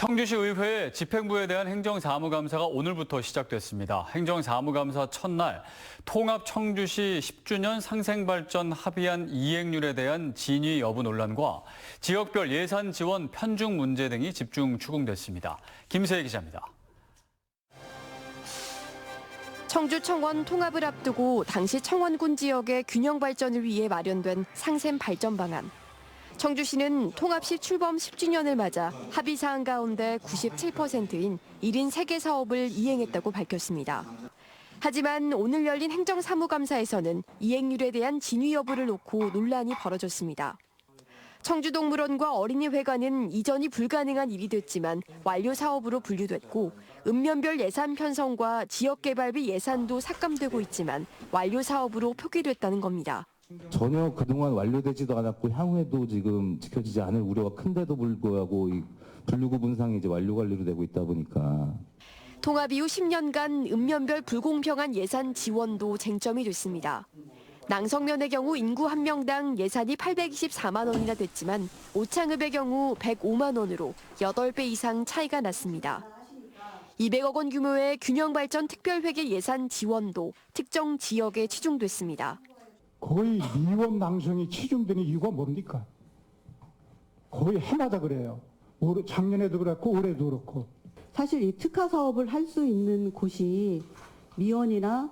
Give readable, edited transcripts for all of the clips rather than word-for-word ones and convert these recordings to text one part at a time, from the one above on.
청주시 의회의 집행부에 대한 행정사무감사가 오늘부터 시작됐습니다. 행정사무감사 첫날 통합 청주시 10주년 상생발전 합의안 이행률에 대한 진위 여부 논란과 지역별 예산 지원 편중 문제 등이 집중 추궁됐습니다. 김세희 기자입니다. 청주 청원 통합을 앞두고 당시 청원군 지역의 균형 발전을 위해 마련된 상생 발전 방안. 청주시는 통합시 출범 10주년을 맞아 합의 사항 가운데 97%인 1인 3개 사업을 이행했다고 밝혔습니다. 하지만 오늘 열린 행정사무감사에서는 이행률에 대한 진위 여부를 놓고 논란이 벌어졌습니다. 청주동물원과 어린이회관은 이전이 불가능한 일이 됐지만 완료 사업으로 분류됐고 읍면별 예산 편성과 지역개발비 예산도 삭감되고 있지만 완료 사업으로 표기됐다는 겁니다. 전혀 그동안 완료되지도 않았고 향후에도 지금 지켜지지 않을 우려가 큰데도 불구하고 이 분류구 분상이 이제 완료 관리로 되고 있다 보니까 통합 이후 10년간 읍면별 불공평한 예산 지원도 쟁점이 됐습니다. 낭성면의 경우 인구 1명당 예산이 824만 원이나 됐지만 오창읍의 경우 105만 원으로 8배 이상 차이가 났습니다. 200억 원 규모의 균형발전 특별회계 예산 지원도 특정 지역에 치중됐습니다. 거의 미원 낭성이 치중되는 이유가 뭡니까? 거의 해마다 그래요. 작년에도 그렇고 올해도 그렇고. 사실 이 특화 사업을 할 수 있는 곳이 미원이나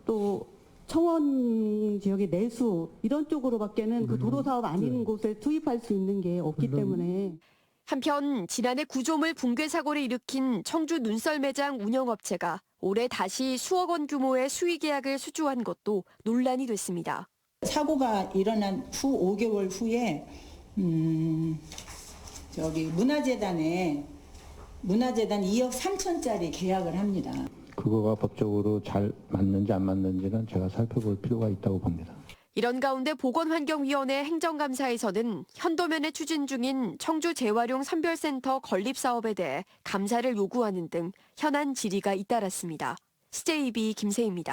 또 청원 지역의 내수 이런 쪽으로밖에는 그 도로 사업 아닌 곳에 투입할 수 있는 게 없기 때문에. 한편 지난해 구조물 붕괴 사고를 일으킨 청주 눈썰 매장 운영업체가 올해 다시 수억 원 규모의 수의 계약을 수주한 것도 논란이 됐습니다. 사고가 일어난 후 5개월 후에 문화재단 2억 3천짜리 계약을 합니다. 그거가 법적으로 잘 맞는지 안 맞는지는 제가 살펴볼 필요가 있다고 봅니다. 이런 가운데 보건환경위원회 행정감사에서는 현도면에 추진 중인 청주 재활용 선별센터 건립 사업에 대해 감사를 요구하는 등 현안 질의가 잇따랐습니다. CJB 김세희입니다.